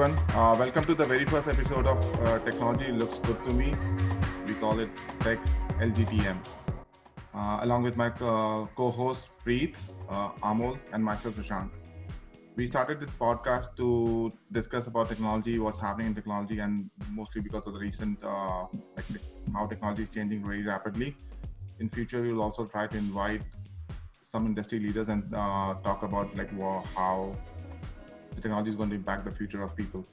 everyone. Welcome to the very first episode of Technology Looks Good to Me. We call it Tech LGTM. Along with my co-host Preet, Amol, and myself Shashank. We started this podcast to discuss about technology, what's happening in technology, and mostly because of the recent how technology is changing very rapidly. In future, we will also try to invite some industry leaders and talk about how the technology is going to impact the future of people.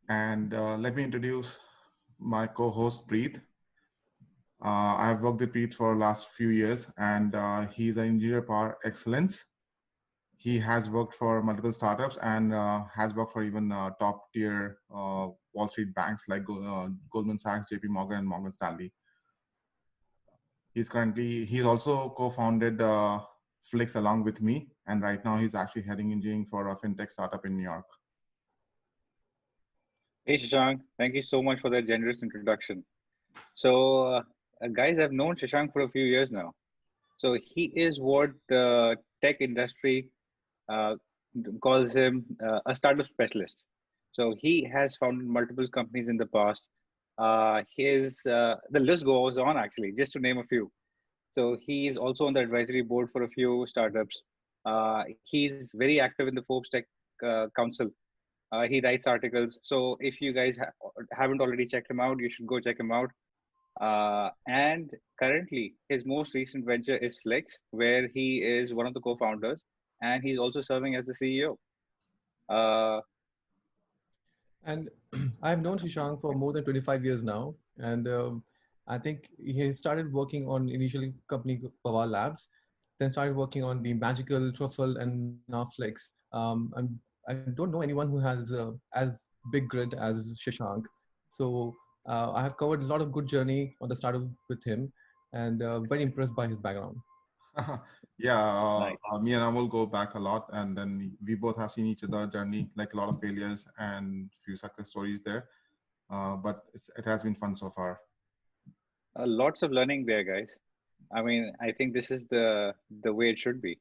And let me introduce my co-host Preet. I have worked with Preet for the last few years, and he's an engineer par excellence. He has worked for multiple startups and has worked for even top tier Wall Street banks like Goldman Sachs, JP Morgan, and Morgan Stanley. He's also co-founded Flix along with me, and right now he's actually heading engineering for a fintech startup in New York. Hey Shashank, thank you so much for that generous introduction. So, guys, I've known Shashank for a few years now. So he is what the tech industry uh, calls him a startup specialist. So he has founded multiple companies in the past. His the list goes on actually, just to name a few. So he is also on the advisory board for a few startups. He's very active in the Forbes Tech Council. He writes articles. So if you guys haven't already checked him out, you should go check him out. And currently, his most recent venture is Flex, where he is one of the co-founders, and he's also serving as the CEO. Uh, And I've known Shashank for more than 25 years now. And I think he started working on initially company Pava Labs, then started working on the Magical, Truffle, and now Flex. I don't know anyone who has as big grid as Shashank. So I have covered a lot of good journey on the startup with him and very impressed by his background. Yeah, nice. me and Amol go back a lot, and then we both have seen each other journey, like a lot of failures and few success stories there. But it has been fun so far. Lots of learning there, guys. I mean, I think this is the way it should be.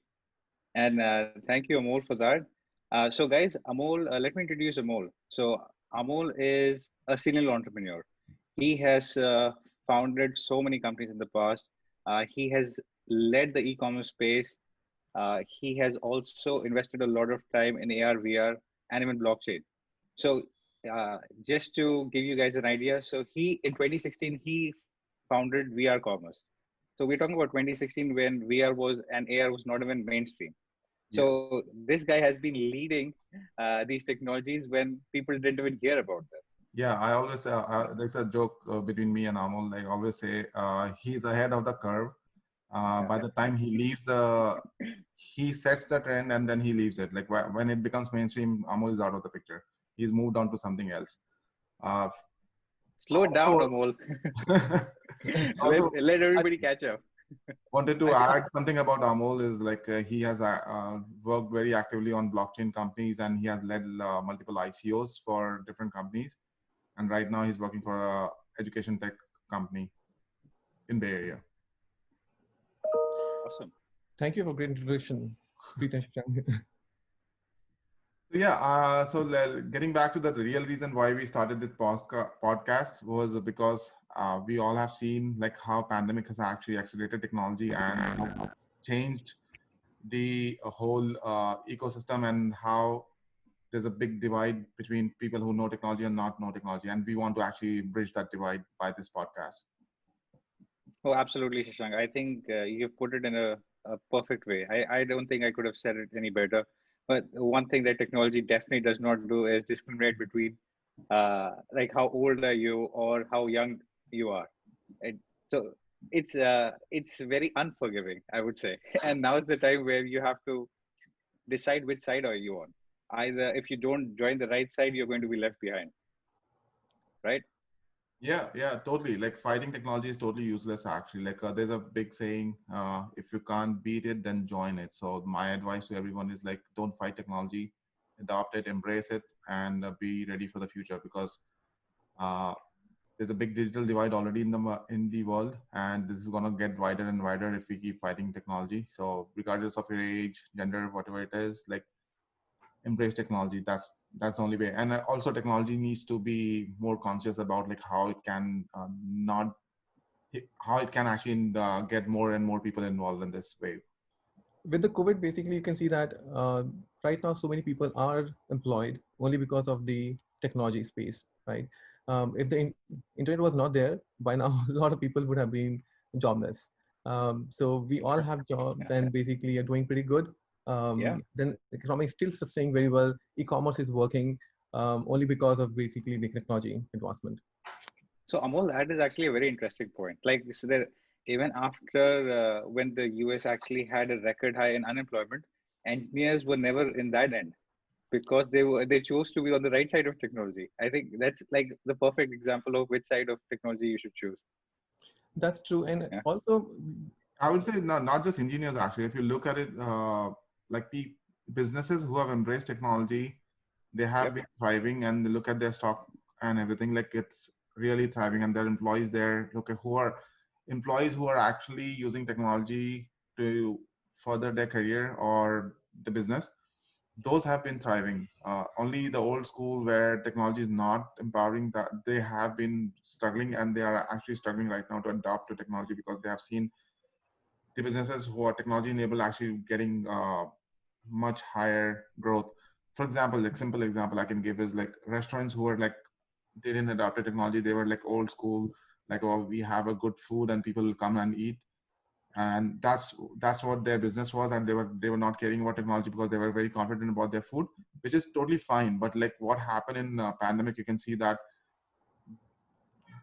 And thank you, Amol, for that. So, guys, Amol, let me introduce Amol. So, Amol is a serial entrepreneur. He has founded so many companies in the past. He has led the e-commerce space. He has also invested a lot of time in AR, VR, and even blockchain. So, just to give you guys an idea, so he in 2016 he founded VR Commerce. So we're talking about 2016 when VR was and AR was not even mainstream. Yes. So this guy has been leading these technologies when people didn't even hear about them. Yeah, I always there's a joke between me and Amol. I always say he's ahead of the curve. By the time he leaves he sets the trend and then he leaves it. Like when it becomes mainstream, Amol is out of the picture. He's moved on to something else. Uh, Slow it down, also, Amol. let also let everybody catch up. wanted to I think add something about Amol is like he has worked very actively on blockchain companies and he has led multiple ICOs for different companies. And right now he's working for a education tech company in Bay Area. Awesome. thank you for great introduction, Preet and Shashank. Yeah, getting back to the real reason why we started this podcast was because we all have seen like how pandemic has actually accelerated technology and has changed the whole ecosystem and how there's a big divide between people who know technology and not know technology. And we want to actually bridge that divide by this podcast. Oh, absolutely, Shashank. I think you've put it in a perfect way. I don't think I could have said it any better. But one thing that technology definitely does not do is discriminate between like how old are you or how young you are. And so it's very unforgiving, I would say. And now is the time where you have to decide which side are you on. Either if you don't join the right side, you're going to be left behind, right? Yeah, totally. Like fighting technology is totally useless actually. Like there's a big saying, if you can't beat it, then join it. So my advice to everyone is like, don't fight technology, adopt it, embrace it, and be ready for the future because uh, there's a big digital divide already in the world, and this is gonna get wider and wider if we keep fighting technology. So regardless of your age, gender, whatever it is, like embrace technology. That's the only way. And also technology needs to be more conscious about like how it can not how it can actually get more and more people involved in this wave. With the COVID, basically, you can see that right now so many people are employed only because of the technology space, right? If the internet was not there, by now a lot of people would have been jobless. So we all have jobs and basically are doing pretty good. Yeah. Then economy is still sustaining very well. E-commerce is working only because of basically the technology advancement. So Amol, that is actually a very interesting point. Like, so there, even after when the US actually had a record high in unemployment, engineers were never in that end because they chose to be on the right side of technology. I think that's like the perfect example of which side of technology you should choose. That's true, and Yeah. also I would say not just engineers actually. If you look at it, like businesses who have embraced technology, they have Yep. been thriving, and they look at their stock and everything, like it's really thriving, and their employees there, look at who are employees who are actually using technology to further their career or the business. Those have been thriving. Only the old school where technology is not empowering, that they have been struggling, and they are actually struggling right now to adopt to technology because they have seen the businesses who are technology enabled actually getting much higher growth. For example, like simple example I can give is like restaurants who are like they didn't adopt the technology. They were like old school, like, oh, we have a good food and people will come and eat, and that's what their business was, and they were not caring about technology because they were very confident about their food, which is totally fine. But like what happened in pandemic, you can see that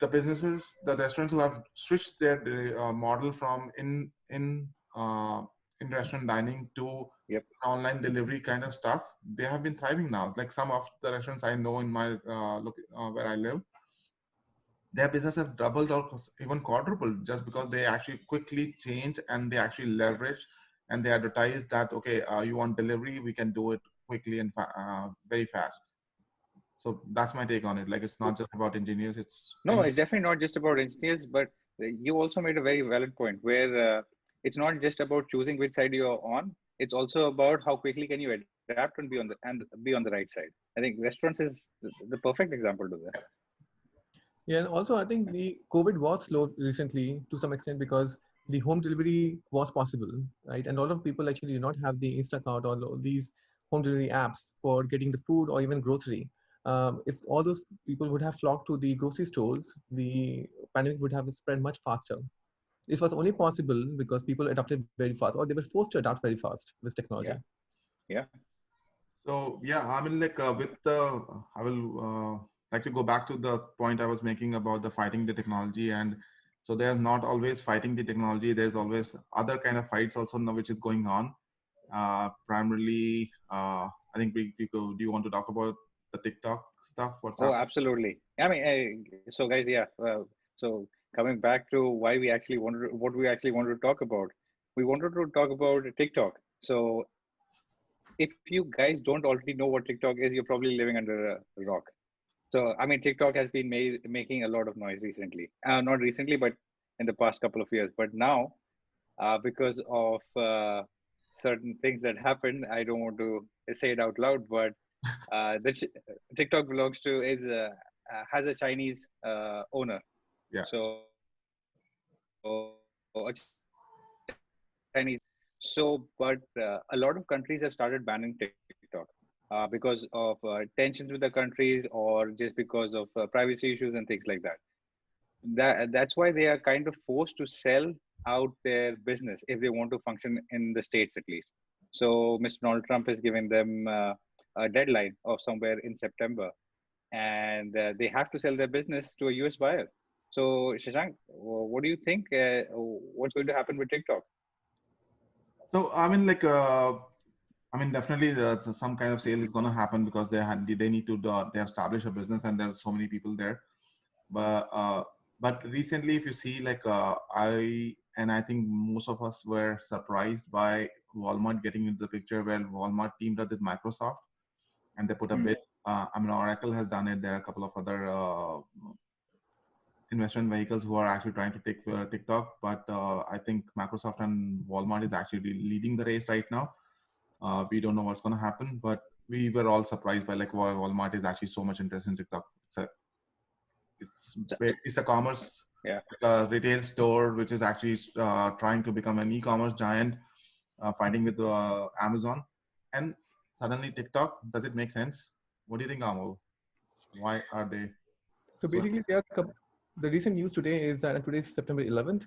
the restaurants who have switched their model from in restaurant dining to Yep. online delivery kind of stuff, they have been thriving now. Like some of the restaurants I know in my where I live, their business have doubled or even quadrupled just because they actually quickly change and they actually leverage and they advertise that, okay, you want delivery, we can do it quickly and very fast. So that's my take on it. Like, it's not just about engineers, it's No, it's definitely not just about engineers, but you also made a very valid point where it's not just about choosing which side you're on. It's also about how quickly can you adapt and be on the right side. I think restaurants is the perfect example to this. yeah, and also I think the COVID was slowed recently to some extent because the home delivery was possible, right? And a lot of people actually do not have the Instacart or these home delivery apps for getting the food or even grocery. If all those people would have flocked to the grocery stores, the pandemic would have spread much faster. This was only possible because people adapted very fast, or they were forced to adapt very fast with technology. Yeah, yeah. So yeah, I mean, like with the, I will like to go back to the point I was making about the fighting the technology, and so they're not always fighting the technology. There's always other kind of fights also now which is going on. Primarily, I think do you want to talk about the TikTok stuff? What's Oh, happening? absolutely. I mean, so guys, yeah. So coming back to why we actually wanted, what we actually wanted to talk about, we wanted to talk about TikTok. So if you guys don't already know what TikTok is, you're probably living under a rock. So I mean, TikTok has been making a lot of noise recently. Not recently, but in the past couple of years. But now, because of certain things that happened, I don't want to say it out loud, but TikTok belongs to is has a Chinese owner. Yeah. So a Chinese so, but a lot of countries have started banning TikTok because of tensions with the countries or just because of privacy issues and things like that. That's why they are kind of forced to sell out their business if they want to function in the states at least. So Mr. Donald Trump is giving them a deadline of somewhere in September, and they have to sell their business to a US buyer. So Shashank, what do you think? What's going to happen with TikTok? So I mean, like, I mean, definitely some kind of sale is going to happen because they need to they establish a business and there's so many people there. But recently, if you see, like, I think most of us were surprised by Walmart getting into the picture, where Walmart teamed up with Microsoft and they put a Hmm. bid. I mean, Oracle has done it. There are a couple of other investment vehicles who are actually trying to take TikTok, but I think Microsoft and Walmart is actually leading the race right now. We don't know what's going to happen, but we were all surprised by like why Walmart is actually so much interested in TikTok. It's So, it's a commerce, yeah. like a retail store which is actually trying to become an e-commerce giant, fighting with Amazon, and suddenly TikTok. Does it make sense? What do you think, Amol? Why are they So so basically, the recent news today is that, and today is September 11th.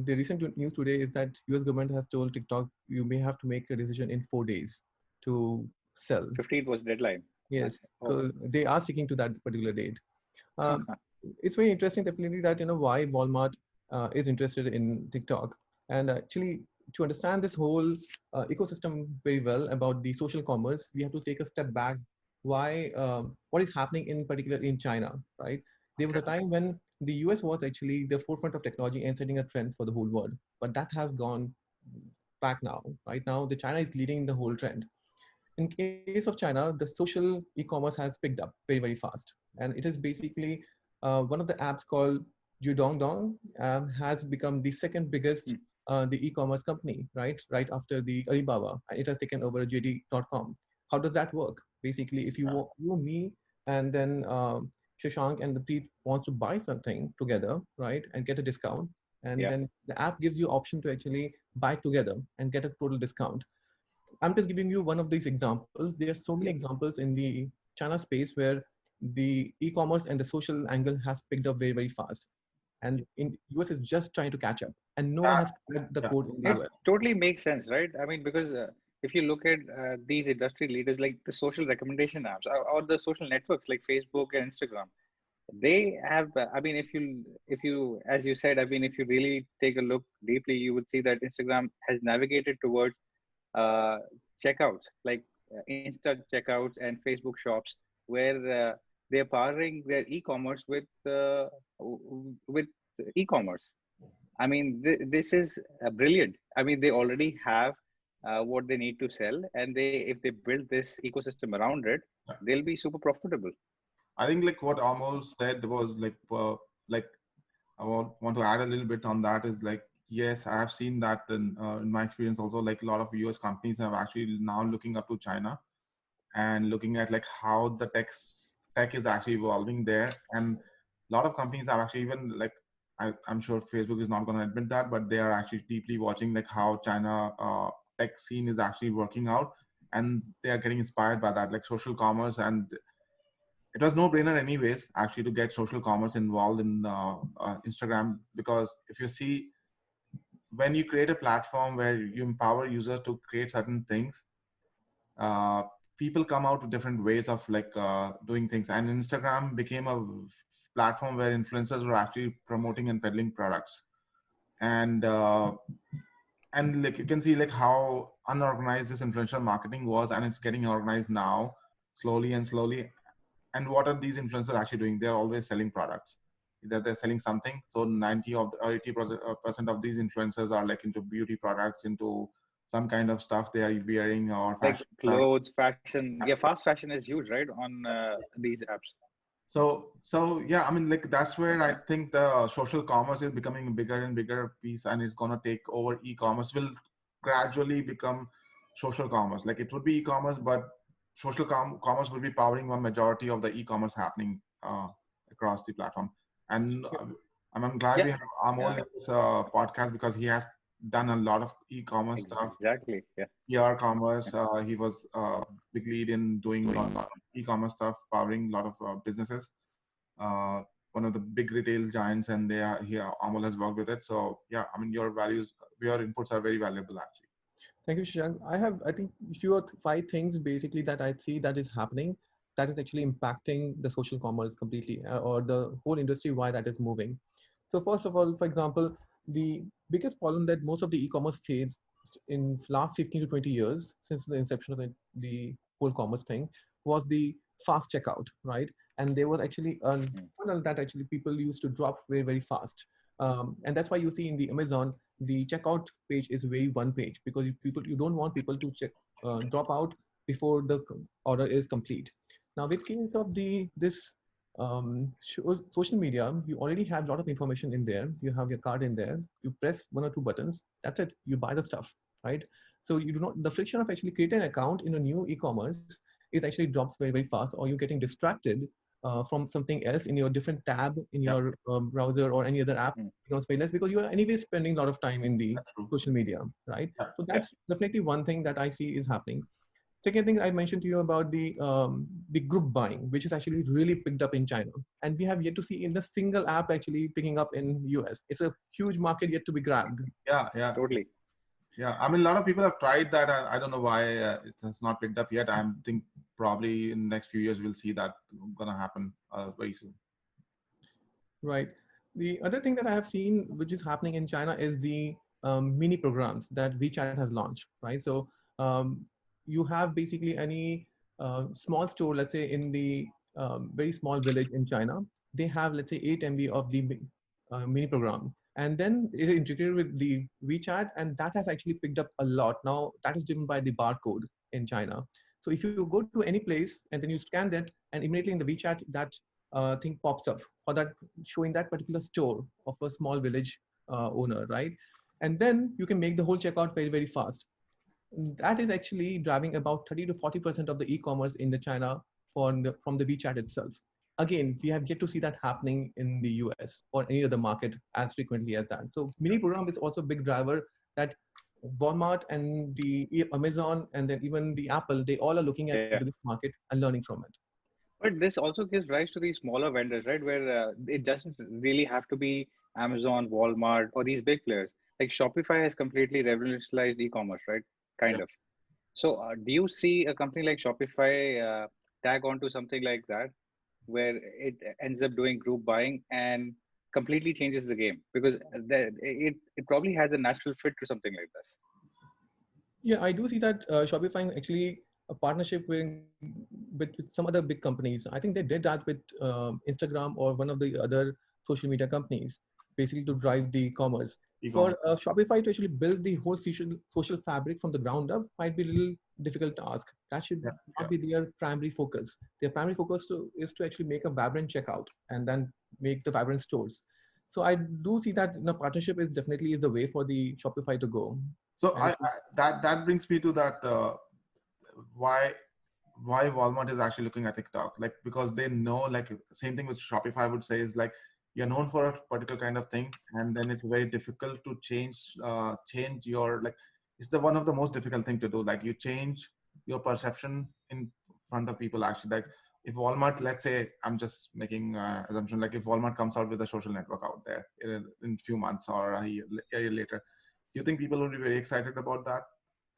The recent news today is that U.S. government has told TikTok you may have to make a decision in 4 days to sell. 15th was deadline. Yes, Oh, so they are sticking to that particular date. Um, it's very interesting, definitely, that why Walmart is interested in TikTok, and actually to understand this whole ecosystem very well about the social commerce, we have to take a step back. Why? What is happening in particular in China, right? There was okay? a time when the US was actually the forefront of technology and setting a trend for the whole world, but that has gone back now. Right now, the China is leading the whole trend. In case of China, the social e-commerce has picked up very, very fast. And it is basically one of the apps called Yudongdong has become the second biggest hmm, the e-commerce company, right? Right after the Alibaba. It has taken over JD.com. How does that work? Basically, if you, me, and then Shashank and the Preet wants to buy something together, right, and get a discount, and yeah. then the app gives you option to actually buy together and get a total discount. I'm just giving you one of these examples. There are so many Yep. examples in the China space where the e-commerce and the social angle has picked up very, very fast. And in US is just trying to catch up. And no one Uh, has cracked the yeah, code in the It US. totally makes sense, right? I mean, because if you look at these industry leaders like the social recommendation apps or the social networks like Facebook and Instagram, they have. I mean, if you, as you said, I mean, if you really take a look deeply, you would see that Instagram has navigated towards uh, checkouts like Insta checkouts and Facebook shops, where they're powering their e-commerce with e-commerce. I mean, this is brilliant. I mean, they already have what they need to sell, and if they build this ecosystem around it, yeah. they'll be super profitable. I think like what Amol said was like I want to add a little bit on that is like, yes, I have seen that in my experience also, like a lot of US companies have actually now looking up to China and looking at like how the tech is actually evolving there. And a lot of companies have actually even like, I'm sure Facebook is not going to admit that, but they are actually deeply watching like how China tech scene is actually working out, and they are getting inspired by that, like social commerce. And it was no brainer anyways actually to get social commerce involved in Instagram, because if you see, when you create a platform where you empower users to create certain things, uh, people come out with different ways of like doing things, and Instagram became a platform where influencers were actually promoting and peddling products. And like you can see like how unorganized this influential marketing was, and it's getting organized now slowly and slowly. And what are these influencers actually doing? They're always selling products. Either they're selling something. So 90 of or 80% of these influencers are like into beauty products, into some kind of stuff they are wearing, or Like fashion stuff. clothes, fashion. Yeah, fast fashion is huge, right? On these apps. So yeah, I mean, like that's where I think the social commerce is becoming a bigger and bigger piece, and it's gonna take over. E-commerce will gradually become social commerce. Like it would be e-commerce, but commerce will be powering one majority of the e-commerce happening across the platform. And I'm glad Yeah, we have Amol yeah, in this podcast, because he has done a lot of e-commerce stuff, exactly. Yeah, PR commerce. He was big lead in doing a lot of e-commerce stuff, powering a lot of businesses. Uh, One of the big retail giants, and they are here. Amol has worked with it. So yeah, I mean, your inputs are very valuable actually. Thank you, Shashank. I have, I think, few or five things basically that I see that is happening that is actually impacting the social commerce completely, or the whole industry, why that is moving. So first of all, for example, the biggest problem that most of the e-commerce faced in last 15 to 20 years since the inception of the whole commerce thing was the fast checkout, right? And there was actually a mm, funnel that actually people used to drop very, very fast. And that's why you see in the Amazon, the checkout page is very one page, because you don't want people to drop out before the order is complete. Now, with case of this social media, you already have a lot of information in there. You have your card in there. You press one or two buttons. That's it. You buy the stuff, right? So you do not the friction of actually creating an account in a new e-commerce it actually drops very, very fast, or you're getting distracted from something else in your different tab in Yeah, your browser or any other app, Mm. becomes very less because you are anyway spending a lot of time in the that's true. social media, right? Yeah. So Yeah. that's definitely one thing that I see is happening. Second thing I mentioned to you about the group buying, which is actually really picked up in China, and we have yet to see in a single app actually picking up in US. It's a huge market yet to be grabbed. Yeah, yeah, Totally. yeah. I mean, a lot of people have tried that. I don't know why it has not picked up yet. I think probably in the next few years we'll see that gonna happen very soon. Right. The other thing that I have seen, which is happening in China, is the mini programs that WeChat has launched. Right. So um, you have basically any small store, let's say in the very small village in China, they have, let's say, 8 MB of the mini program. And then it is integrated with the WeChat, and that has actually picked up a lot. Now, that is driven by the barcode in China. So if you go to any place and then you scan that, and immediately in the WeChat, that thing pops up for that, showing that particular store of a small village owner, right? And then you can make the whole checkout very, very fast. That is actually driving about 30 to 40% of the e-commerce in the China from the WeChat itself. Again, we have yet to see that happening in the US or any other market as frequently as that. So mini program is also a big driver that Walmart and the Amazon and then even the Apple, they all are looking at Yeah. this market and learning from it. But this also gives rise to these smaller vendors, right? Where it doesn't really have to be Amazon, Walmart, or these big players. Like Shopify has completely revolutionized e-commerce, right? Yeah. Kind of. So, do you see a company like Shopify tag onto something like that, where it ends up doing group buying and completely changes the game? Because it probably has a natural fit to something like this. Yeah, I do see that Shopify actually a partnership with some other big companies. I think they did that with Instagram or one of the other social media companies, basically to drive the commerce. E-commerce. For Shopify to actually build the whole social fabric from the ground up might be a little difficult task. That should Yeah, not yeah. be their primary focus. Their primary focus is to actually make a vibrant checkout and then make the vibrant stores. So I do see that partnership is definitely is the way for the Shopify to go. So And that brings me to that why Walmart is actually looking at TikTok, like because they know, like same thing with Shopify I would say is like you're known for a particular kind of thing, and then it's very difficult to change your like it's the one of the most difficult thing to do. Like you change your perception in front of people actually. Like if Walmart, let's say, I'm just making assumption, like if Walmart comes out with a social network out there in few months or a year later, you think people will be very excited about that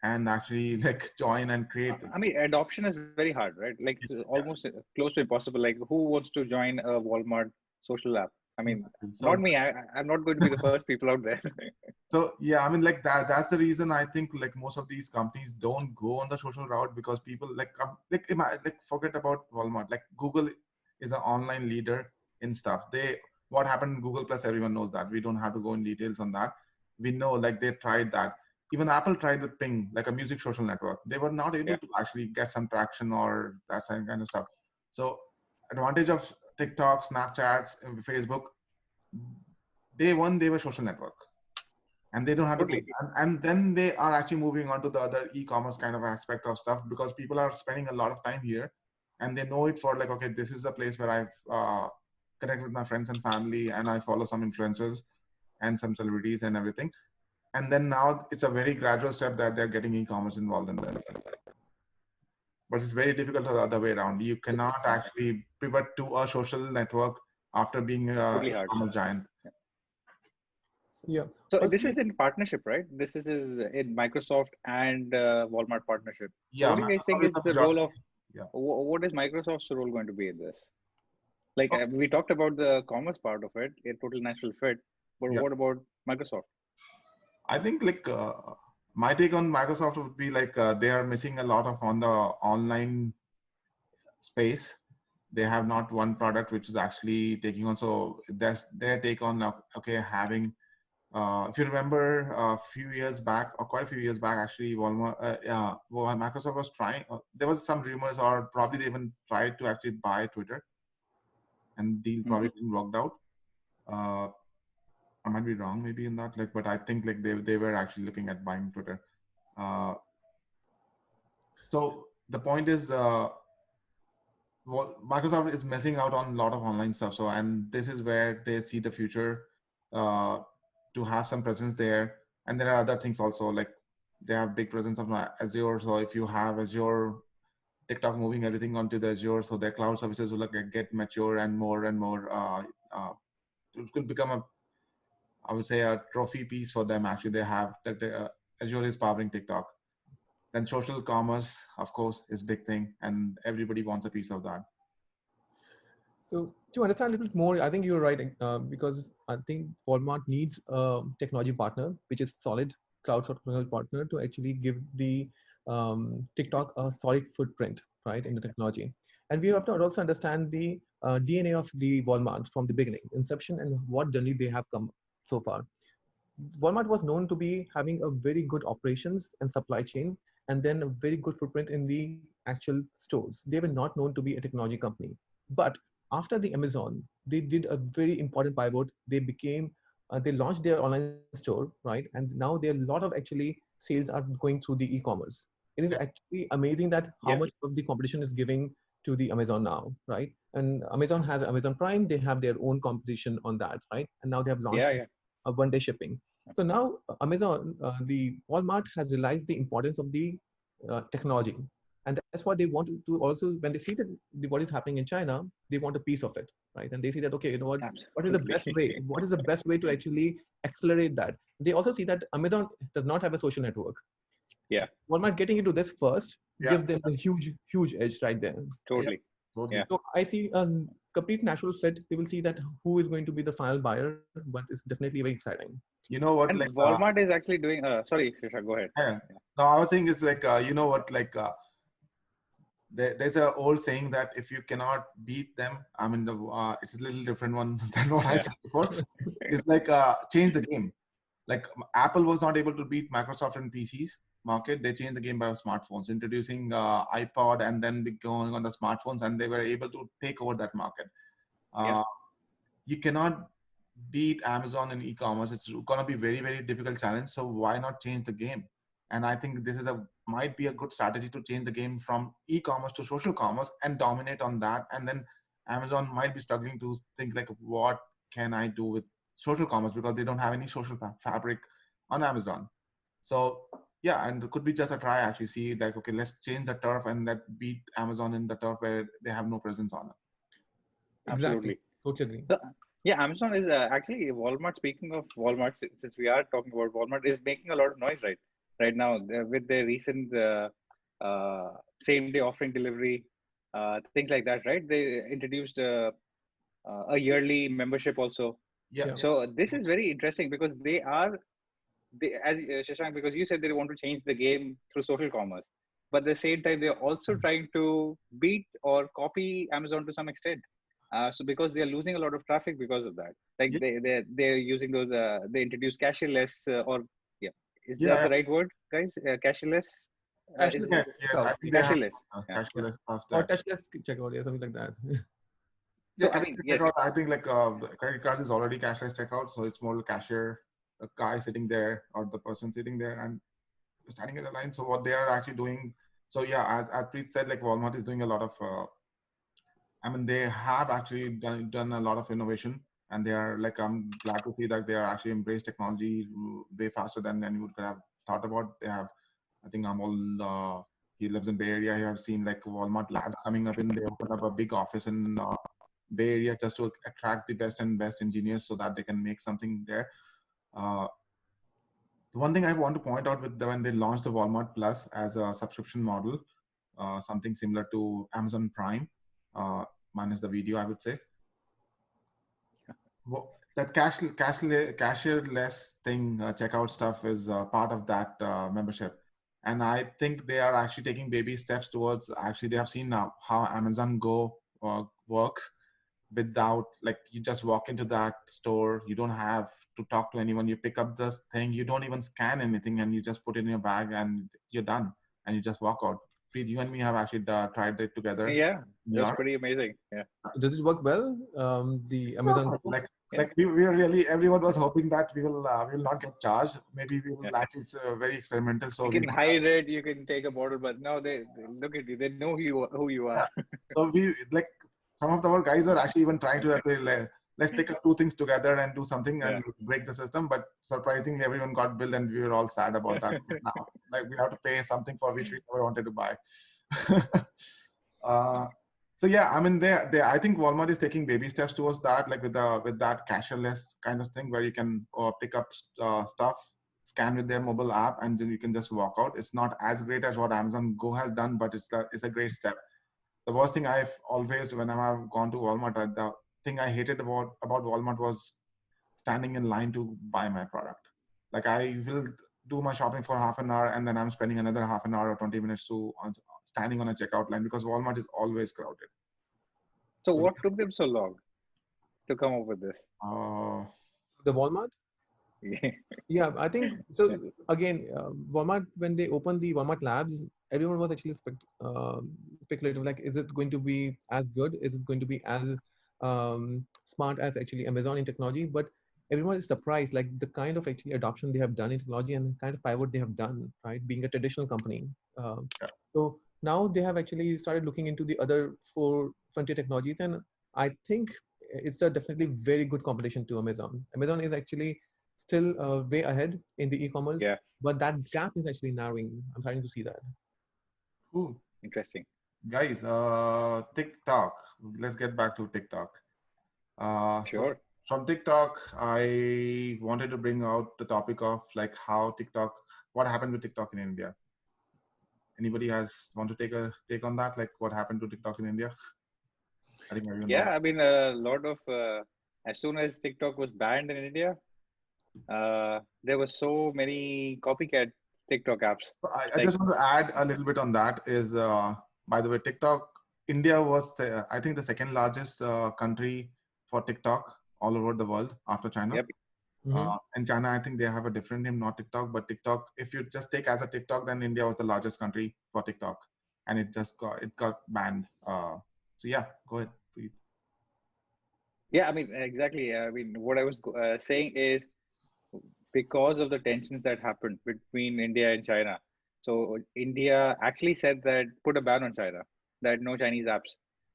and actually like join and create? I mean, adoption is very hard, right? Like Yeah, almost close to impossible. Like who wants to join a Walmart social app? I mean, exactly. not me. I'm not going to be the first people out there. So yeah, I mean, like that's the reason I think like most of these companies don't go on the social route, because people like forget about Walmart. Like Google is an online leader in stuff. What happened in Google Plus, everyone knows that. We don't have to go in details on that. We know, like, they tried that. Even Apple tried with Ping, like a music social network. They were not able Yeah, to actually get some traction or that kind of stuff. So advantage of TikTok, Snapchats, and Facebook, day one they were social network, and they don't have to go, totally. and then they are actually moving on to the other e-commerce kind of aspect of stuff, because people are spending a lot of time here, and they know it for like, okay, this is a place where I've connect with my friends and family, and I follow some influencers and some celebrities and everything. And then now it's a very gradual step that they're getting e-commerce involved in that. But it's very difficult the other way around. You cannot actually pivot to a social network after being a Totally hard. e-commerce giant. yeah, So this is personally, in partnership, right? This is in Microsoft and Walmart partnership. So Yeah, what do you guys think Microsoft is is the the majority. role of Yeah. what is Microsoft's role going to be in this? Like Oh, we talked about the commerce part of it, a total natural fit, but yeah. what about Microsoft? I think like my take on Microsoft would be like they are missing a lot of on the online space. They have not one product which is actually taking on. So that's their take on okay, having. If you remember a few years back, or quite a few years back, actually, Walmart, well, Microsoft was trying. There was some rumors, or probably they even tried to actually buy Twitter, and deal Hmm. probably didn't work out. Uh, I might be wrong, maybe in that, like, but I think like they were actually looking at buying Twitter. Uh, so the point is, Microsoft is missing out on a lot of online stuff. So, and this is where they see the future, uh, to have some presence there. And there are other things also, like they have big presence of Azure. So if you have Azure, TikTok moving everything onto the Azure, so their cloud services will like get mature and more. It could become a, I would say, a trophy piece for them. Actually, they have that Azure is powering TikTok. Then social commerce, of course, is big thing, and everybody wants a piece of that. So to understand a little bit more, I think you're right, because I think Walmart needs a technology partner, which is solid cloud technology partner to actually give the TikTok a solid footprint, right, in the technology. And we have to also understand the DNA of the Walmart from the beginning, inception, and what journey they have come so far. Walmart was known to be having a very good operations and supply chain, and then a very good footprint in the actual stores. They were not known to be a technology company. But after the Amazon, they did a very important pivot. They became, they launched their online store, right? And now there are a lot of actually sales are going through the e-commerce. It is actually amazing that how Yeah, much of the competition is giving to the Amazon now, right? And Amazon has Amazon Prime. They have their own competition on that, right? And now they have launched yeah, yeah. a one-day shipping. So now Amazon, the Walmart has realized the importance of the technology, and that's what they want to do. Also, when they see that what is happening in China, they want a piece of it, right? And they see that, okay, you know what is the Absolutely. best way? What is the best way to actually accelerate that? They also see that Amazon does not have a social network. Yeah, Walmart getting into this first Yeah, gives them a huge edge right there. yeah, totally. totally. Yeah. So I see a complete natural fit. We will see that who is going to be the final buyer, but it's definitely very exciting. You know what? And Like, Walmart is actually doing. Sorry, Shashank, go ahead. yeah. No, I was saying it's like, you know what? Like, there's a old saying that if you cannot beat them, I mean, it's a little different one than what I Yeah, said before. It's like, change the game. Like Apple was not able to beat Microsoft in PCs market. They changed the game by smartphones, introducing iPod and then going on the smartphones, and they were able to take over that market. yeah, Uh, you cannot beat Amazon in e-commerce. It's going to be very, very difficult challenge. So why not change the game? And I think this is a might be a good strategy to change the game from e-commerce to social commerce and dominate on that. And then Amazon might be struggling to think like, what can I do with social commerce, because they don't have any social fabric on Amazon. So yeah, and it could be just a try actually. See like, okay, let's change the turf and let beat Amazon in the turf where they have no presence on it. Exactly, absolutely. totally agree. So, yeah, Amazon is actually Walmart. Speaking of Walmart, since we are talking about Walmart, is making a lot of noise right now with their recent same day offering delivery, things like that. Right? They introduced a yearly membership also. Yeah. Yeah. So this is very interesting because they, as Shashank, because you said they want to change the game through social commerce, but at the same time they're also trying to beat or copy Amazon to some extent. So because they are losing a lot of traffic because of that, like Yeah. they're using those they introduce cashierless or yeah, is that Yeah. the right word, guys? Cashierless Cashless is Yes, yes. checkout, I think they have cashless. Yeah. yeah, cashless stuff or there. touchless checkout, yeah, something like that. Yeah, So I mean, cashless yes, checkout. I think like the credit cards is already cashless checkout, so it's more the cashier, the guy sitting there or the person sitting there and standing in the line. So what they are actually doing. So yeah, as Preet said, like Walmart is doing a lot of. I mean, they have actually done a lot of innovation, and they are like, I'm glad to see that they are actually embrace technology way faster than anyone could have thought about. They have, I think Amol, he lives in Bay Area. I have seen like Walmart labs coming up in. They opened up a big office in Bay Area just to attract the best and best engineers so that they can make something there. Uh, the one thing I want to point out with when they launched the Walmart Plus as a subscription model, something similar to Amazon Prime, uh, minus the video, I would say. That cashierless thing, checkout stuff is part of that membership. And I think they are actually taking baby steps towards actually, they have seen now how Amazon Go works without like, you just walk into that store, you don't have to talk to anyone, you pick up this thing, you don't even scan anything, and you just put it in your bag and you're done, and you just walk out. Preet, you and me have actually tried it together yeah, in New that's York. pretty amazing. Yeah, Does it work well? The Amazon Go? Like Yeah. Like we were really, everyone was hoping that we will not get charged. Maybe we will Yeah. actually, it's very experimental. So You we can don't have, hide it. You can take a bottle, but no, they look at you. They know who you are. yeah. So we like some of our guys are actually even trying to okay, let's take up two things together and do something Yeah. and break the system. But surprisingly, everyone got billed and we were all sad about that. Now, like we have to pay something for which we never wanted to buy. uh, so yeah, I mean, I think Walmart is taking baby steps towards that, like with that cashierless kind of thing where you can pick up stuff, scan with their mobile app, and then you can just walk out. It's not as great as what Amazon Go has done, but it's a great step. The worst thing I've always, whenever I've gone to Walmart, the thing I hated about Walmart was standing in line to buy my product. Like I will do my shopping for half an hour and then I'm spending another half an hour or 20 minutes standing on a checkout line because Walmart is always crowded. So So what took them so long to come up with this? The Walmart. Yeah. Yeah, I think so. Again, Walmart, when they opened the Walmart labs, everyone was actually speculative. Like, is it going to be as good? Is it going to be as smart as actually Amazon in technology? But everyone is surprised, like the kind of actually adoption they have done in technology and the kind of pivot they have done, right? Being a traditional company. yeah. So now they have actually started looking into the other four frontier technologies, and I think it's a definitely very good competition to Amazon. Amazon is actually still way ahead in the e-commerce, Yeah. but that gap is actually narrowing. I'm starting to see that. Cool. Interesting. Guys, TikTok. Let's get back to TikTok. So Sure. from TikTok, I wanted to bring out the topic of like how TikTok, what happened with TikTok in India. Anybody want to take on that? Like what happened to TikTok in India? I think everyone knows. Yeah. I mean, a lot of as soon as TikTok was banned in India, there were so many copycat TikTok apps. I Like, just want to add a little bit on that is, by the way, TikTok, India was, I think, the second largest country for TikTok all over the world after China. yep. Mhm. In China, I think they have a different name, not TikTok, but TikTok. If you just take as a TikTok, then India was the largest country for TikTok, and it got banned. So yeah, go ahead, Preet. Yeah. I mean, exactly. I mean, what I was saying is because of the tensions that happened between India and China. So India actually said that put a ban on China, that no Chinese apps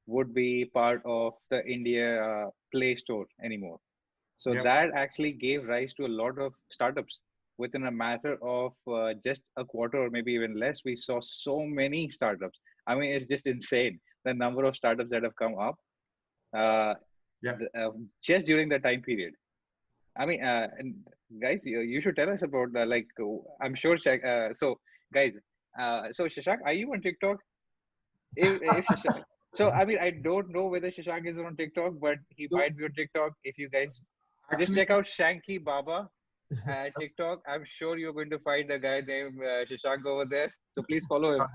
would be part of the India Play Store anymore. So Yep. that actually gave rise to a lot of startups. Within a matter of just a quarter or maybe even less, we saw so many startups. I mean, it's just insane the number of startups that have come up uh, Yep. just during the time period. I mean, and guys, you should tell us about like I'm sure. So, guys, so Shashank, are you on TikTok? If Shashank, so I mean, I don't know whether Shashank is on TikTok, but he So might be on TikTok. If you guys just Actually, check out Shanky Baba at TikTok, I'm sure you're going to find a guy named Shashank over there. So please follow him.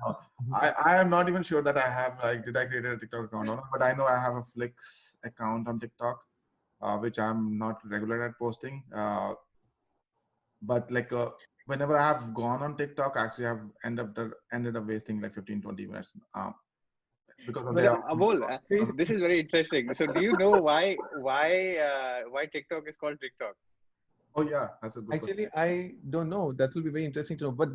I am not even sure that I have like did I create a TikTok account or not, but I know I have a Flix account on TikTok, which I'm not regular at posting. But like whenever I have gone on TikTok, actually I've ended up wasting like 15-20 minutes because of but So their Amol, please, this is very interesting. So do you know why TikTok is called TikTok? oh yeah, that's a good question. actually, I don't know. That will be very interesting to know. But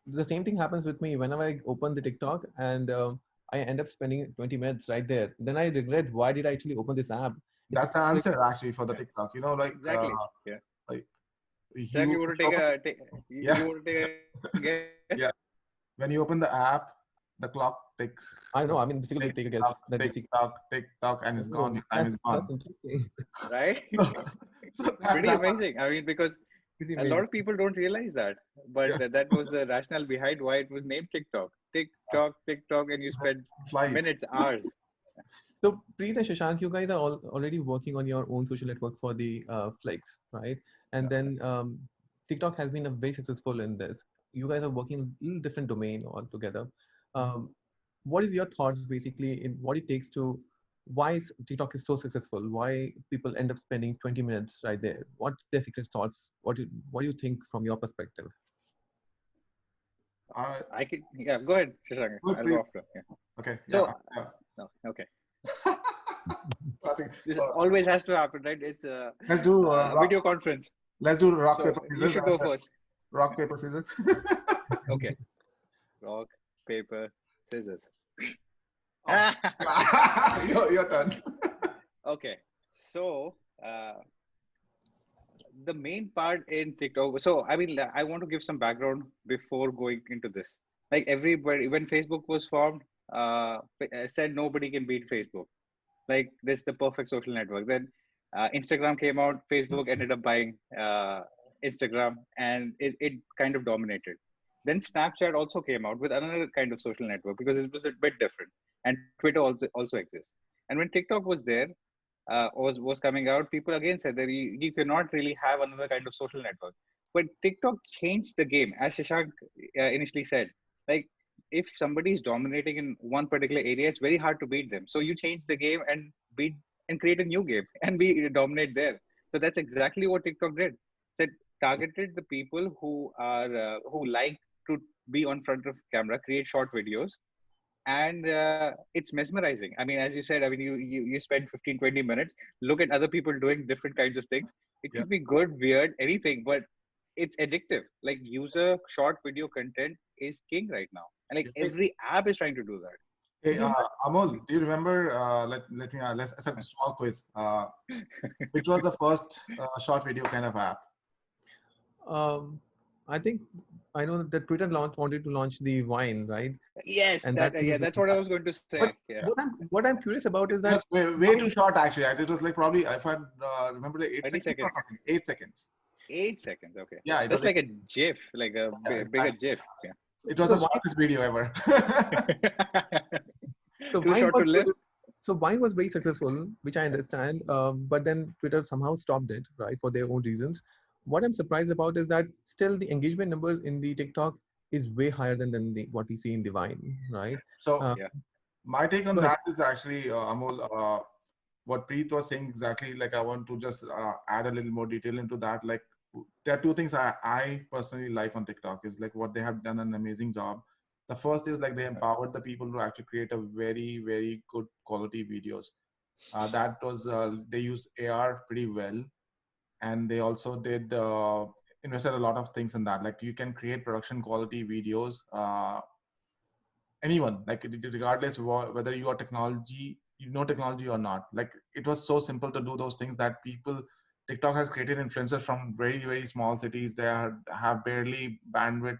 the same thing happens with me whenever I open the TikTok and I end up spending 20 minutes right there. Then I regret why did I actually open this app? It's That's the like, answer actually for the Yeah, TikTok. You know, like exactly. Yeah. like Zach, you you want to take open, a yeah, you want to take a guess? yeah, when you open the app, the clock ticks, I know. I mean, it's difficult to tick take a guess. tock, That tick basic. tock, tick tock, and it's gone. Oh, Your time is that's gone. interesting. Right? So Pretty that's what, amazing. I mean, because Pretty a lot amazing. of people don't realize that, but yeah, that was the rationale behind why it was named TikTok. TikTok, TikTok, and you spend flies. minutes, hours. So, Preet and Shashank, you guys are already working on your own social network for the Flex, right? And Yeah. then TikTok has been a very successful in this. You guys are working in a little different domain altogether. Um, what is your thoughts basically in what it takes to why TikTok is so successful? Why people end up spending 20 minutes right there? What's their secret thoughts? What do you think from your perspective? Uh, I could, yeah, go ahead, Shashank. good I'll pre- go after. Yeah. okay, yeah, So, yeah. no, okay. Classic. This always has to happen, right? It's a, Let's do video conference. let's do rock So paper you scissors. should go first. Rock paper scissors. Okay. Rock, paper, scissors. Oh. your turn. Okay. So the main part in TikTok. So I mean, I want to give some background before going into this. Like everybody, when Facebook was formed, said nobody can beat Facebook. Like this, the perfect social network. Then Instagram came out. Facebook ended up buying Instagram, and it kind of dominated. Then Snapchat also came out with another kind of social network because it was a bit different, and Twitter also exists. And when TikTok was there, was coming out, people again said that you cannot really have another kind of social network. But TikTok changed the game, as Shashank initially said. Like if somebody is dominating in one particular area, it's very hard to beat them. So you change the game and beat and create a new game and be dominate there. So that's exactly what TikTok did. That targeted the people who like to be on front of camera, create short videos, and it's mesmerizing. I mean, as you said, I mean, you spend 15-20 minutes, look at other people doing different kinds of things. It Yeah. could be good, weird, anything, but it's addictive. Like user short video content is king right now, and like Hey, every app is trying to do that. Hey, Amol, do you remember? Let me let's as a small quiz. Which was the first short video kind of app? I think I know that Twitter wanted to launch the Vine, right? Yes, And that that yeah, was that's what I was going to say. But Yeah, what I'm curious about is It was that way too short actually. It was like probably if I remember the 30 8 seconds or seconds, something. 8 seconds. 8 seconds. Okay, Yeah, it was that's like a GIF, like a yeah, bigger exactly. GIF. Yeah, It was so the Vine shortest video ever. so too Vine short to was live. so Vine was very successful, which I understand. But then Twitter somehow stopped it, right, for their own reasons. What I'm surprised about is that still the engagement numbers in the TikTok is way higher than what we see in the Vine, right? So Uh, Yeah, my take on Go ahead. that is actually Amol, what Preet was saying exactly. Like I want to just add a little more detail into that. Like there are two things I personally like on TikTok is like what they have done an amazing job. The first is like they empowered the people to actually create a very good quality videos. That was they use AR pretty well, and they also did invested a lot of things in that. Like you can create production quality videos. Anyone, like regardless whether you are technology, you know technology or not. Like it was so simple to do those things that people. TikTok has created influencers from very small cities. They have barely bandwidth,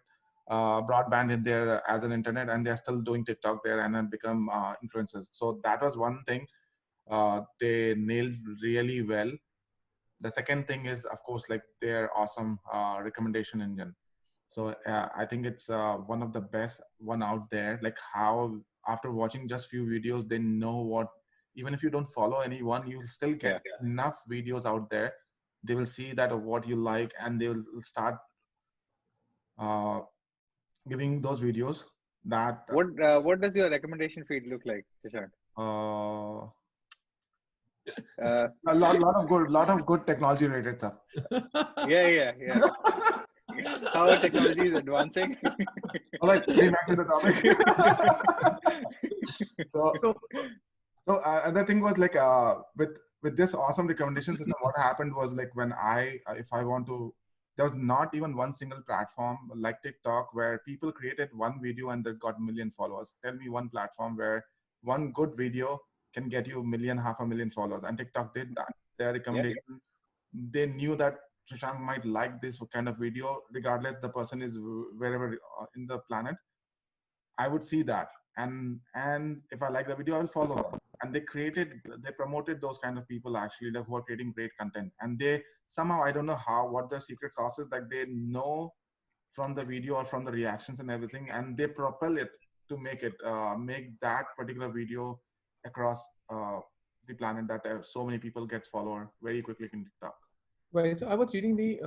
broadband in there as an internet, and they're still doing TikTok there and then become influencers. So that was one thing they nailed really well. The second thing is, of course, like their awesome recommendation engine. So I think it's one of the best one out there. Like how after watching just few videos, they know what. Even if you don't follow anyone, you'll still yeah. get enough videos out there. They will see that what you like, and they will start uh, giving those videos that What does your recommendation feed look like, Shashank? uh, Uh, a lot of good technology related stuff. yeah. How technology is advancing. All right, getting back to the topic. so So So the thing was like with this awesome recommendation system, what happened was like when if I want to, there was not even one single platform like TikTok where people created one video and they got million followers. Tell me one platform where one good video can get you million, half a million followers, and TikTok did that. Their Yeah, recommendation, they knew that Shashank might like this kind of video, regardless the person is wherever in the planet. I would see that, and if I like the video, I will follow them. And they promoted those kind of people actually, like, who are creating great content. And they somehow, I don't know how, what the secret sauce is, like they know from the video or from the reactions and everything, and they propel it to make that particular video across the planet that so many people gets follower very quickly in TikTok. right, so I was reading the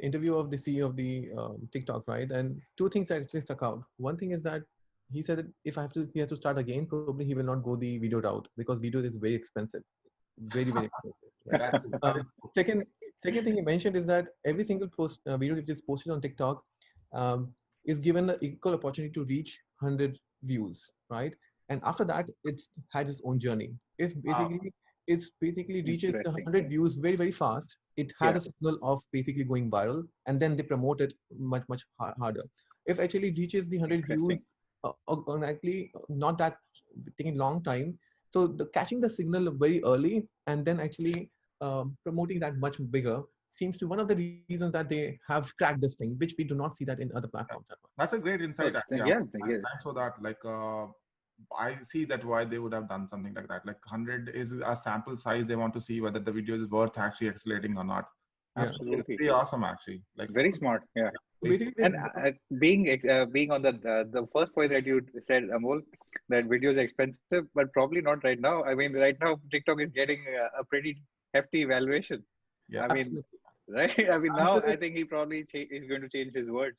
interview of the CEO of the TikTok, right? And two things that actually stuck out. One thing is that he said that if he has to start again, probably he will not go the video route because video is very expensive, very expensive, right? That is Um, second, second thing he mentioned is that every single video which is posted on TikTok um, is given an equal opportunity to reach 100 views, right? and after that, it's had its own journey. If Uh, basically it's basically reaches the Interesting. 100 views very very fast, it has Yeah. a signal of basically going viral, and then they promote it much harder. If actually reaches the 100 views Interesting. organically, not that taking long time, so the catching the signal very early and then actually promoting that much bigger seems to be one of the reasons that they have cracked this thing, which we do not see that in other platforms that much. that's a great insight, actually. Yeah. And Yeah. thanks for that. Like, I see that why they would have done something like that. Like 100 is a sample size. They want to see whether the video is worth actually accelerating or not. That's Yeah. Absolutely. pretty awesome, actually. Like, Very smart. Yeah. So basically, basically, And being on the first point that you said, Amol, that video is expensive, but probably not right now. I mean, right now TikTok is getting a pretty hefty valuation. yeah. I mean, absolutely. right? I mean, now I Consider, think he probably is going to change his words.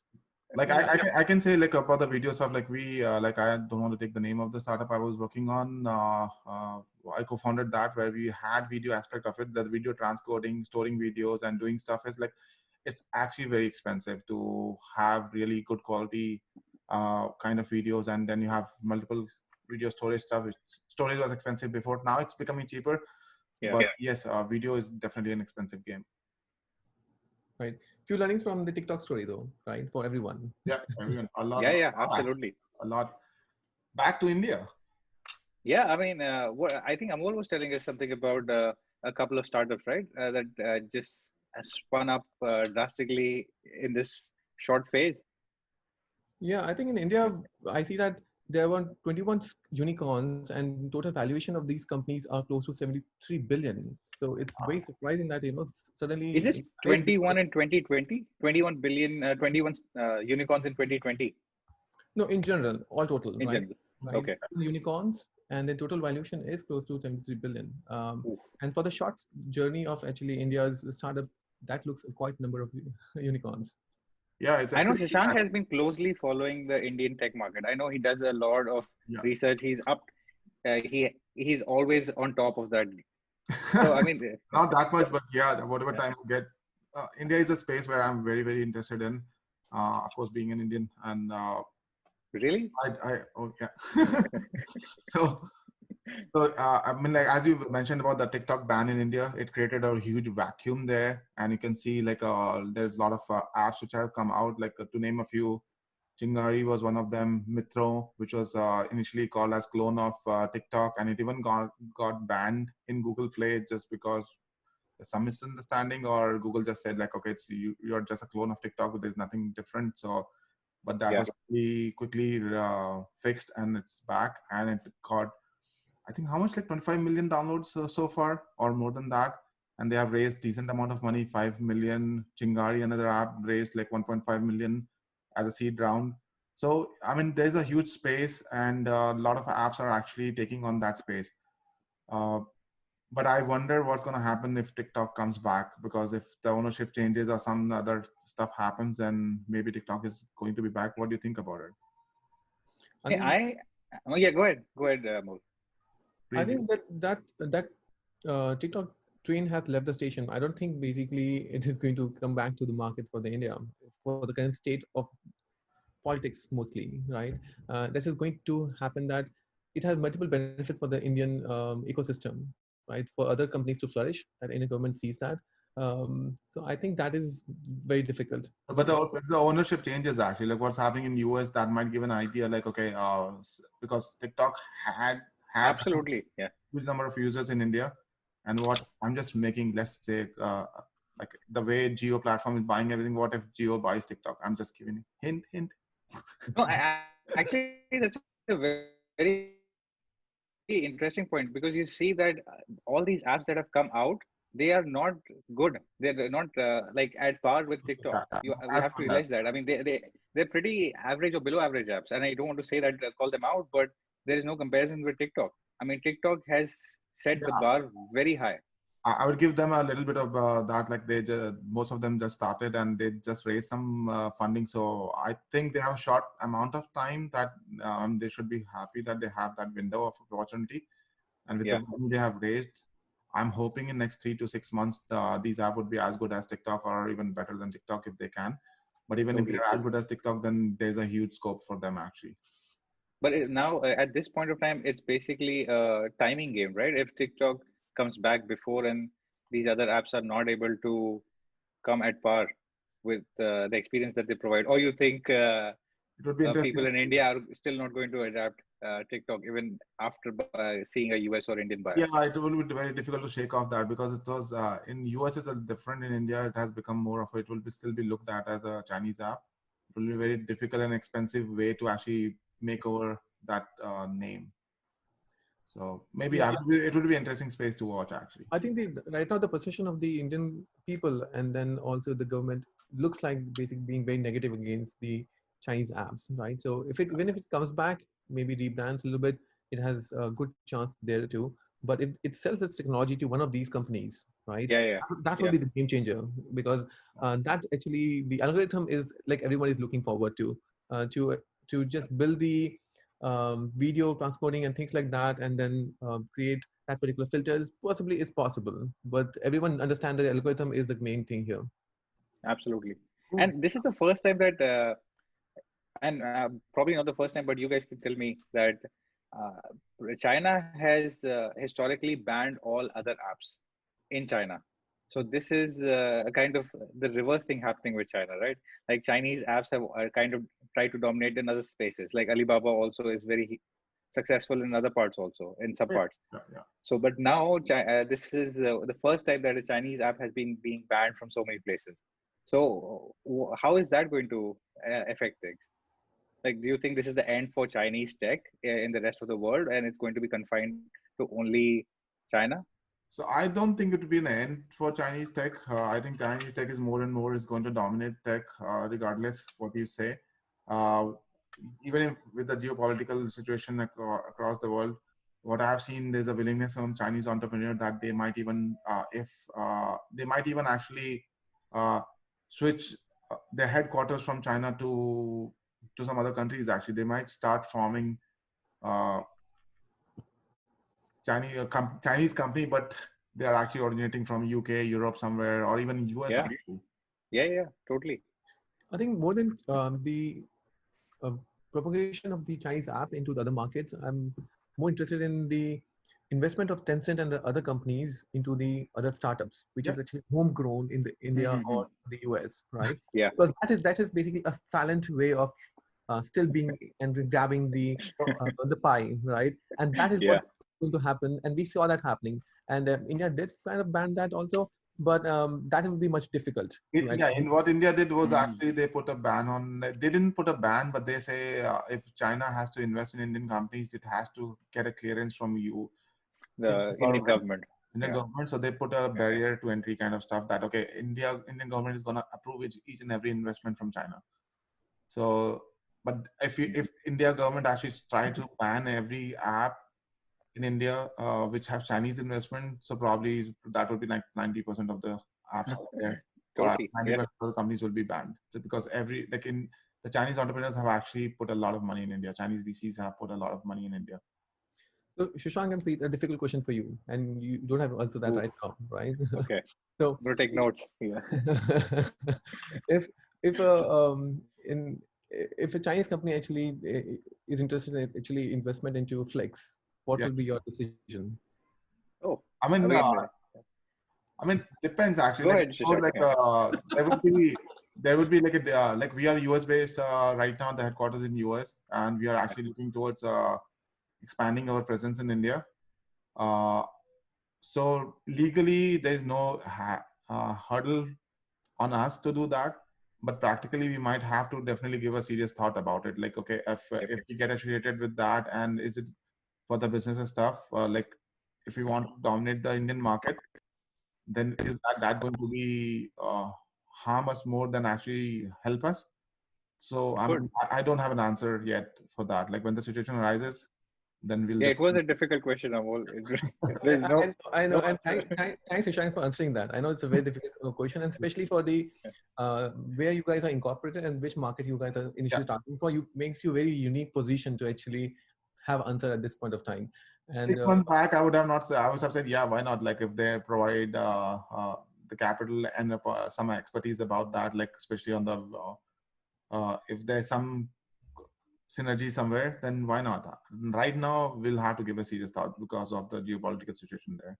Like yeah, I can say like about the videos of like we like I don't want to take the name of the startup I was working on. I co-founded that where we had video aspect of it. The video transcoding, storing videos, and doing stuff is like it's actually very expensive to have really good quality kind of videos, and then you have multiple video storage stuff. Storage was expensive before. Now it's becoming cheaper, Yeah. but yes, video is definitely an expensive game. right. Few learnings from the TikTok story though, right, for everyone. Yeah, everyone Yeah. Yeah. actually, Absolutely. a lot. Back to India. Yeah. I mean, what I think Amol was telling us something about a couple of startups, right? That just spun up drastically in this short phase. Yeah, I think in India, I see that there were 21 unicorns, and total valuation of these companies are close to 73 billion. So it's very surprising that Is suddenly this it is because 21 in 2020? 21 billion, 21 unicorns in 2020 no, in general, all total, in right? general. Right, Okay. unicorns, and the total valuation is close to 73 billion. Oof. And for the short journey of actually India's startup, that looks a quite number of unicorns. Yeah, it's I know exciting. Shashank has been closely following the Indian tech market. I know he does a lot of Yeah. research. He's up. He's always on top of that. So I mean, Not that much, but yeah, whatever time I get. India is a space where I'm very, very interested in. Of course, being an Indian, and really? oh yeah. so, I mean, like as you mentioned about the TikTok ban in India, it created a huge vacuum there, and you can see like there's a lot of apps which have come out. Like to name a few, Chingari was one of them. Mitro, which was initially called as clone of TikTok, and it even got banned in Google Play just because there's some misunderstanding, or Google just said like, okay, it's you're just a clone of TikTok, but there's nothing different. So, but that Yeah. was quickly fixed, and it's back, and it got I think how much like 25 million downloads so far, or more than that. And they have raised decent amount of money, 5 million. Chingari, another app, raised like 1.5 million as a seed round. So I mean, there's a huge space, and a lot of apps are actually taking on that space. Uh, but I wonder what's going to happen if TikTok comes back, because if the ownership changes or some other stuff happens, then maybe TikTok is going to be back. What do you think about it? I Hey, think oh yeah, go ahead. Go ahead, Amol. I Preet, think that TikTok train has left the station. I don't think basically it is going to come back to the market for the India for the current state of politics mostly, right? This is going to happen that it has multiple benefits for the Indian ecosystem, right? For other companies to flourish, that Indian government sees that. So I think that is very difficult. but if the ownership changes, actually, like what's happening in US, that might give an idea. Like, okay, because TikTok has a Absolutely. Yeah. huge number of users in India, and what I'm just making, let's say, like the way Geo platform is buying everything. What if Geo buys TikTok? I'm just giving hint, hint. No, actually, that's a very interesting point, because you see that all these apps that have come out, they are not good. They're not like at par with TikTok. We have to Yeah, realize that. I as mean, for that. they're pretty average or below average apps, and I don't want to say that call them out, but there is no comparison with TikTok. I mean, TikTok has set the Yeah, bar very high. I would give them a little bit of that. Like most of them just started and they just raised some funding. So I think they have a short amount of time that they should be happy that they have that window of opportunity. And with the Yeah, money they have raised, I'm hoping in next 3 to 6 months, these app would be as good as TikTok or even better than TikTok if they can. But even if totally. they're as good as TikTok, then there's a huge scope for them actually. But now, at this point of time, it's basically a timing game, right? If TikTok comes back before and these other apps are not able to come at par with the experience that they provide, or you think It would be interesting people to in see. India are still not going to adapt TikTok even after seeing a US or Indian buyer? Yeah, it will be very difficult to shake off that because it was in US it's a different. In India, it has become more of a, it will be still be looked at as a Chinese app. It will be very difficult and expensive way to actually make over that name. So maybe Yeah, yeah, it would be interesting space to watch actually. I think right now the position of the Indian people and then also the government looks like basically being very negative against the Chinese apps, right? So if it even if it comes back, maybe rebrands a little bit, it has a good chance there too. But if it sells its technology to one of these companies, right, Yeah, yeah, that would yeah, be the game changer because that actually the algorithm is like everyone is looking forward to just build the video transporting and things like that, and then create that particular filter is possibly is possible, but everyone understand that the algorithm is the main thing here. absolutely. Cool. And this is the first time that, and probably not the first time, but you guys can tell me that China has historically banned all other apps in China. So this is a kind of the reverse thing happening with China, right? Like Chinese apps have kind of tried to dominate in other spaces. Like Alibaba also is very successful in other parts also, in some Yeah, parts. yeah, yeah. So, but now this is the first time that a Chinese app has been being banned from so many places. So, how is that going to affect things? Like, do you think this is the end for Chinese tech in the rest of the world, and it's going to be confined to only China? So I don't think it would be an end for Chinese tech. I think Chinese tech is more and more is going to dominate tech, regardless what you say. Uh, Even if with the geopolitical situation across the world, what I have seen, there's a willingness from Chinese entrepreneur that they might even, if they might even actually uh, switch their headquarters from China to some other countries. Actually, they might start forming uh, Chinese company, but they are actually originating from UK, Europe somewhere, or even US Yeah, actually. yeah, totally. I think more than the uh, propagation of the Chinese app into the other markets, I'm more interested in the investment of Tencent and the other companies into the other startups, which Yeah, is actually homegrown in the India Mm-hmm. or the US, right? Yeah, Because that is basically a silent way of still being and then grabbing the pie, right? And that is yeah, what's going to happen, and we saw that happening. And India did kind of ban that also, but that will be much difficult to Yeah. actually. And what India did was mm. actually they put a ban on. They didn't put a ban, but they say if China has to invest in Indian companies, it has to get a clearance from you, Indian The Indian government. government. Indian Yeah, government. So they put a barrier to entry kind of stuff that okay, Indian government is gonna approve each and every investment from China. So, but if India government actually try to ban every app in India, which have Chinese investment. So probably that would be like 90% of the apps out there, or totally. Yeah. 90% of the companies will be banned. So because every like in the Chinese entrepreneurs have actually put a lot of money in India. Chinese VCs have put a lot of money in India. So Shashank and Preet, a difficult question for you, and you don't have to answer that Oof. right now, right? Okay. So, I'm gonna take notes. Yeah. if if a in if a Chinese company actually is interested in actually investment into Flex, what Yeah, will be your decision? Oh, I mean, again, depends actually. go Like ahead, more Shashank. like Yeah. there would be like a like we are US based right now. The headquarters in US, and we are Yeah. actually looking towards expanding our presence in India. Uh, so legally, there's no hurdle on us to do that, but practically, we might have to definitely give a serious thought about it. Like, okay, Yep. if we get affiliated with that, and is it for the business and stuff? Like, if we want to dominate the Indian market, then is that going to be harm us more than actually help us? So It I could. mean, I don't have an answer yet for that. Like when the situation arises, then we'll Yeah, it was definitely. a difficult question, Amol. There's I, no I know, no and answer. thanks, Shashank, for answering that. I know it's a very difficult question, and especially for the where you guys are incorporated and which market you guys are Yeah. initially targeting for. You makes you very unique position to actually have answer at this point of time. And 6 months back, I would have not said. I would have said, yeah, why not? Like if they provide the capital and some expertise about that, like especially on the if there's some synergy somewhere, then why not? Right now, we'll have to give a serious thought because of the geopolitical situation there.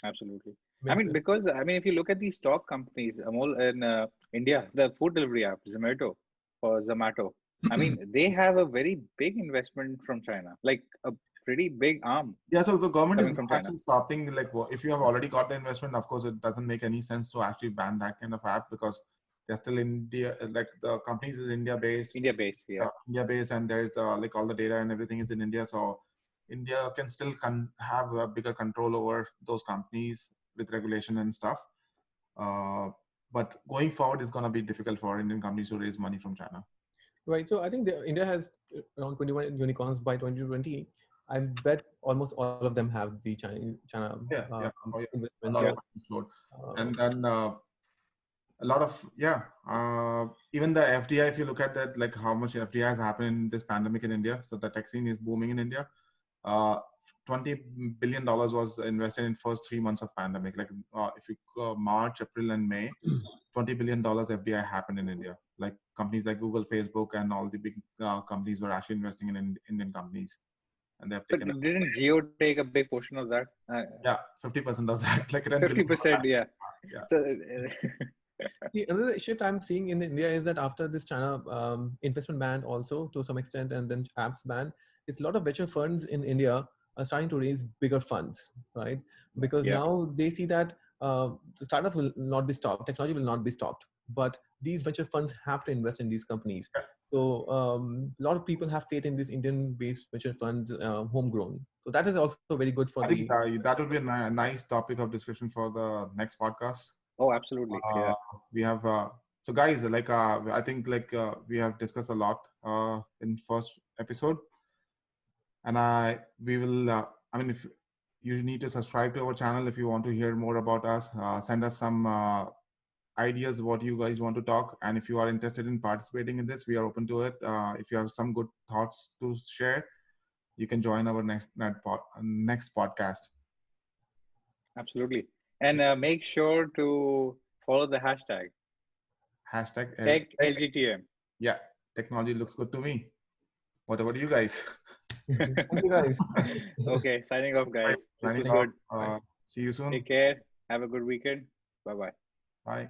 Absolutely. I Makes mean, sense. because I mean, if you look at these stock companies, Amol, in India, the food delivery app, Zomato or Zomato, I mean, they have a very big investment from China, like a pretty big arm Yeah, so the government is coming not from China. actually stopping. Like, if you have already got the investment, of course, it doesn't make any sense to actually ban that kind of app because they're still India. Like the companies is India based, India based, yeah. and there's like all the data and everything is in India. So India can still have a bigger control over those companies with regulation and stuff. But going forward, it's gonna be difficult for Indian companies to raise money from China. Right. So I think India has around 21 unicorns by 2020. I bet almost all of them have the China Yeah. Oh, yeah. A investment. lot of Yeah. money flowed. Uh, And then a lot of even the FDI, if you look at that, like how much FDI has happened in this pandemic in India, so the tech scene is booming in India. uh, $20 billion was invested in first 3 months of pandemic. Like if you March, April, and May, $20 billion FDI happened in India. Like companies like Google, Facebook, and all the big companies were actually investing in Indian companies, and they have But taken didn't Geo take a big portion of that? 50% of that, like 10 billion. 50%, yeah. Yeah. So, See, another shift I'm seeing in India is that after this China investment ban also to some extent, and then apps ban, it's a lot of venture funds in India are starting to raise bigger funds, right? Because yeah. now they see that the startups will not be stopped, technology will not be stopped, but these venture funds have to invest in these companies. So a lot of people have faith in these Indian-based venture funds, homegrown. So that is also very good for I think the. that would be a nice topic of discussion for the next podcast. Oh, absolutely. Yeah. We have so guys, like I think like we have discussed a lot in first episode, and we will I mean, if you need to subscribe to our channel if you want to hear more about us, send us some ideas what you guys want to talk, and if you are interested in participating in this, we are open to it. If you have some good thoughts to share, you can join our next podcast. Absolutely. And make sure to follow the Hashtag TechLGTM. yeah, technology looks good to me. What about you guys? Thank you guys. Okay, signing off, guys. This Signing was off. good. Bye. See you soon. Take care. Have a good weekend. Bye bye. Bye.